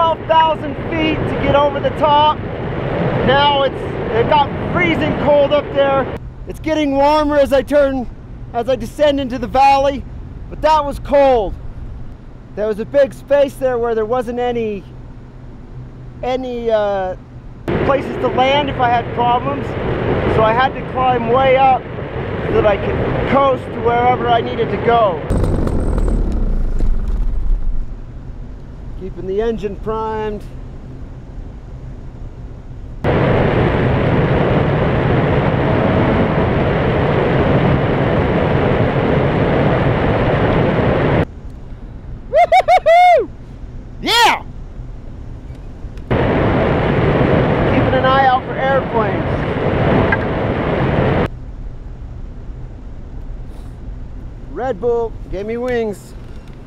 12,000 feet to get over the top. Now it got freezing cold up there. It's getting warmer as I descend into the valley, but that was cold. There was a big space there where there wasn't any places to land if I had problems, so I had to climb way up so that I could coast to wherever I needed to go. Keeping the engine primed. Woo-hoo-hoo-hoo! Yeah! Keeping an eye out for airplanes. Red Bull gave me wings.